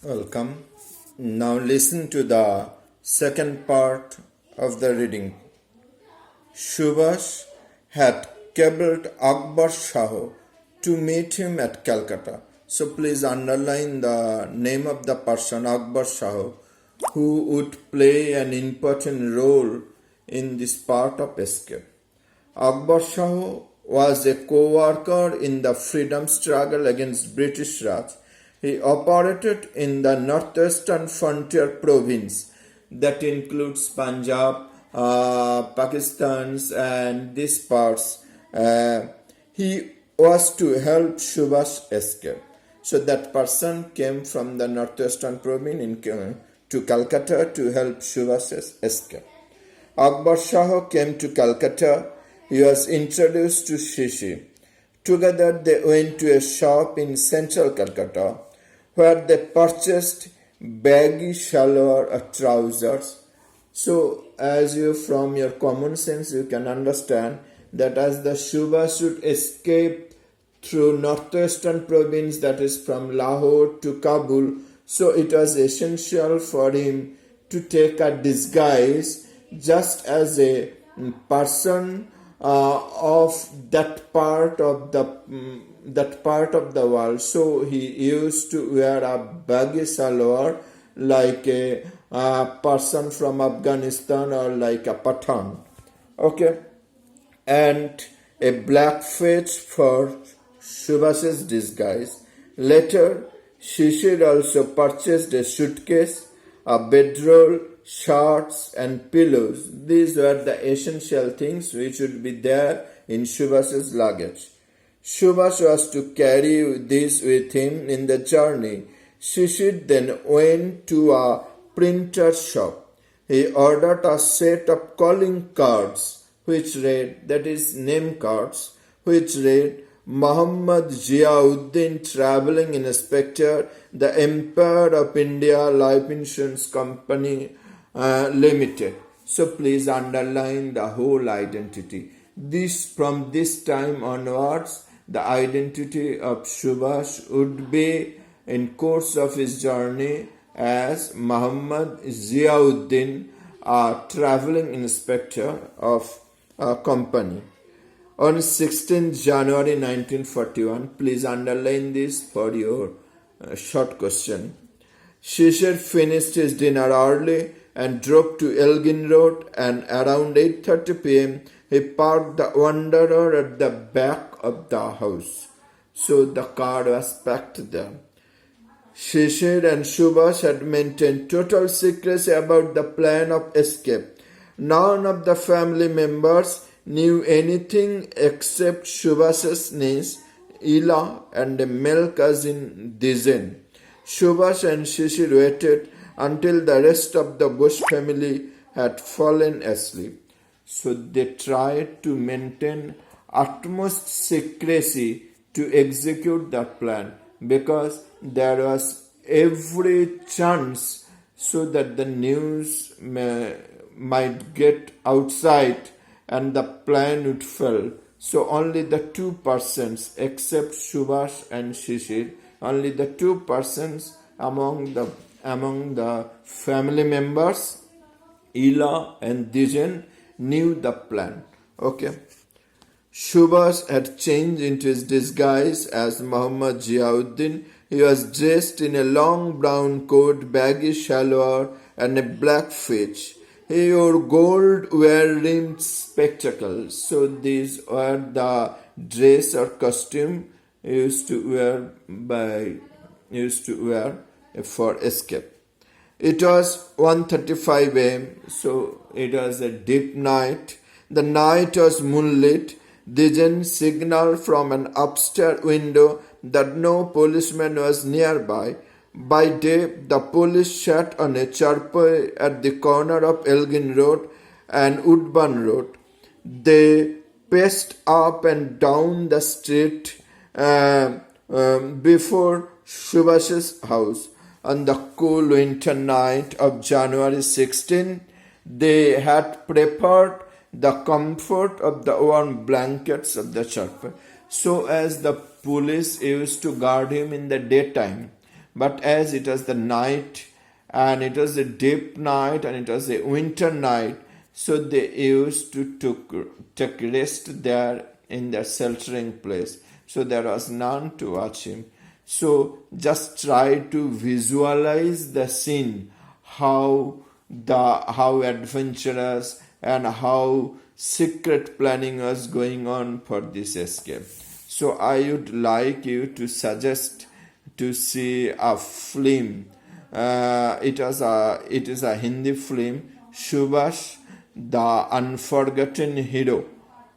Welcome. Now listen to the second part of the reading. Subhash had cabled Akbar Shah to meet him at Calcutta. So please underline the name of the person, Akbar Shah, who would play an important role in this part of escape. Akbar Shah was a co-worker in the freedom struggle against British Raj. He operated in the northeastern frontier province that includes Punjab, Pakistan and these parts. He was to help Subhash escape. So that person came from the northeastern province to Calcutta to help Subhash escape. Akbar Shah came to Calcutta. He was introduced to Shishi. Together they went to a shop in central Calcutta where they purchased baggy shalwar or trousers. So as you from your common sense you can understand that as the Subhash should escape through northeastern province, that is from Lahore to Kabul, so it was essential for him to take a disguise just as a person of that part of the world. So he used to wear a baggy salwar like a person from Afghanistan or like a Pathan. Okay, and a black face for Subhash's disguise. Later, Shishir also purchased a suitcase, a bedroll, shirts and pillows. These were the essential things which would be there in Subhash's luggage. Subhash was to carry this with him in the journey. Shishir then went to a printer shop. He ordered a set of calling cards which read, that is name cards, which read Muhammad Ziauddin Travelling Inspector, the Empire of India Life Insurance Company Limited. So please underline the whole identity. From this time onwards, the identity of Subhash would be in course of his journey as Muhammad Ziauddin, a travelling inspector of a company. On 16th January 1941, please underline this for your short question. Shishir finished his dinner early and drove to Elgin Road, and around 8:30 p.m. he parked the Wanderer at the back of the house. So the car was packed there. Shishir and Subhash had maintained total secrecy about the plan of escape. None of the family members knew anything except Subhash's niece, Ila, and a male cousin, Dizen. Subhash and Shishir waited until the rest of the Bush family had fallen asleep. So they tried to maintain utmost secrecy to execute that plan because there was every chance so that the news might get outside and the plan would fail. So only the two persons except Subhash and Shishir, only the two persons among the family members, Ila and Dijen, knew the plan. Okay. Subhash had changed into his disguise as Muhammad Ziauddin. He was dressed in a long brown coat, baggy shalwar and a black fetch. He wore gold-rimmed spectacles. So these were the dress or costume used to wear for escape. It was 1:35 a.m. So it was a deep night. The night was moonlit. Dijen signaled from an upstairs window that no policeman was nearby. By day, the police sat on a charpoy at the corner of Elgin Road and Woodburn Road. They paced up and down the street before Subhash's house. On the cool winter night of January 16, they had prepared the comfort of the warm blankets of the charpoy. So as the police used to guard him in the daytime, But as it was the night, and it was a deep night, and it was a winter night, so they used to take rest there in their sheltering place. So there was none to watch him. So just try to visualize the scene, how adventurous and how secret planning was going on for this escape. So I would like you to suggest to see a film. It is a Hindi film, Subhash, the Unforgotten Hero.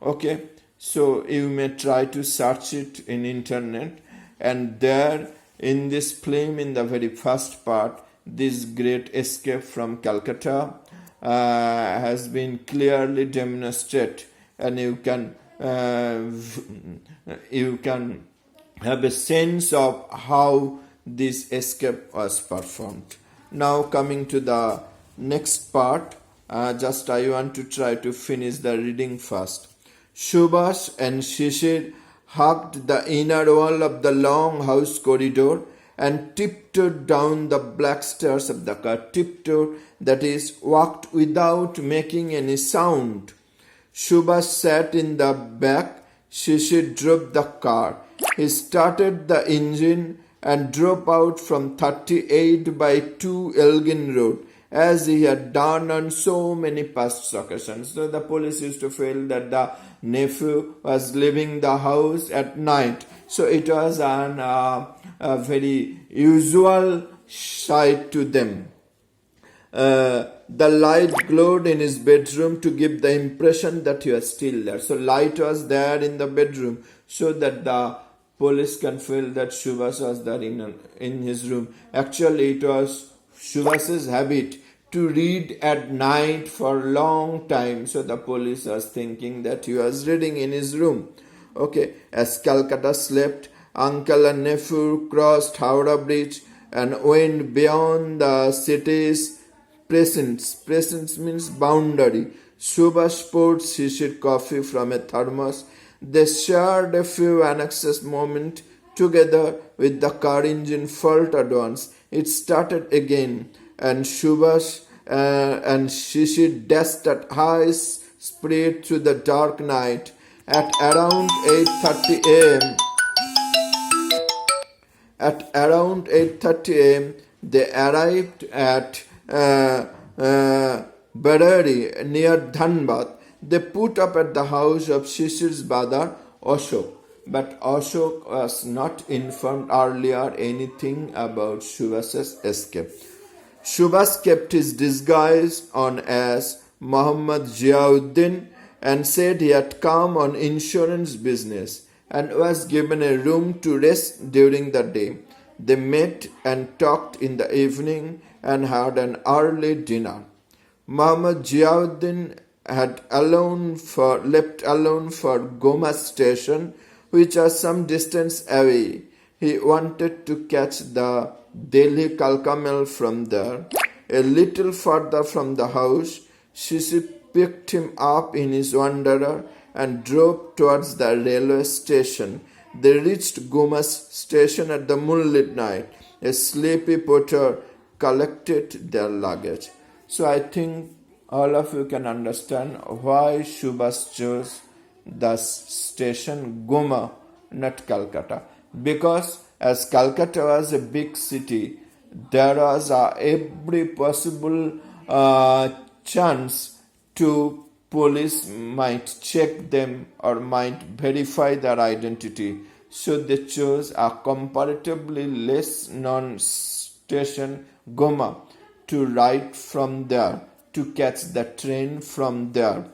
Okay, so you may try to search it in internet, and there in this film, in the very first part, this great escape from Calcutta has been clearly demonstrated, and you can have a sense of how this escape was performed. Now coming to the next part, just I want to try to finish the reading first. Subhash and Shishir hugged the inner wall of the long house corridor and tiptoed down the black stairs of the car. Tiptoed, that is, walked without making any sound. Subhash sat in the back. Shishir drove the car. He started the engine and drove out from 38/2 Elgin Road, as he had done on so many past occasions. So the police used to feel that the nephew was leaving the house at night. So it was a very usual sight to them. The light glowed in his bedroom to give the impression that he was still there. So light was there in the bedroom so that the police can feel that Subhash was there in his room. Actually, it was Subhash's habit to read at night for a long time. So the police was thinking that he was reading in his room. Okay, as Calcutta slept, uncle and nephew crossed Howrah Bridge and went beyond the city's precincts. Precincts means boundary. Subhash poured Shishir coffee from a thermos. They shared a few anxious moments together with the car engine faltered once. It started again, and Subhash and Shishir dashed at high speed through the dark night. At around 8:30 a.m., they arrived at Barari near Dhanbad. They put up at the house of Shishir's brother Ashok, but Ashok was not informed earlier anything about Subhash's escape. Subhash kept his disguise on as Muhammad Ziauddin and said he had come on insurance business and was given a room to rest during the day. They met and talked in the evening and had an early dinner. Muhammad Ziauddin had left alone for Goma station, which was some distance away. He wanted to catch the Delhi Kalkamel from there. A little further from the house, Shishir picked him up in his wanderer and drove towards the railway station. They reached Goma's station at the moonlit night. A sleepy porter collected their luggage. So I think all of you can understand why Subhash chose the station Goma, not Calcutta. Because as Calcutta was a big city, there was every possible chance to police might check them or might verify their identity. So they chose a comparatively less known station, Goma, to ride from there, to catch the train from there.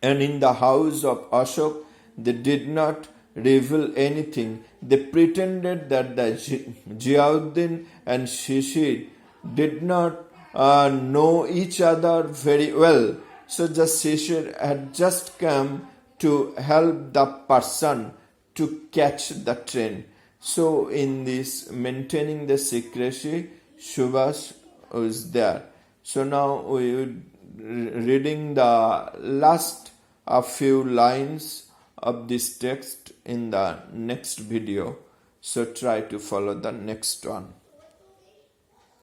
And in the house of Ashok, they did not reveal anything. They pretended that the Ziauddin and Shishir did not know each other very well. So just Shishir had just come to help the person to catch the train. So in this maintaining the secrecy, Subhash was there. So now we would reading the last a few lines of this text in the next video. So try to follow the next one.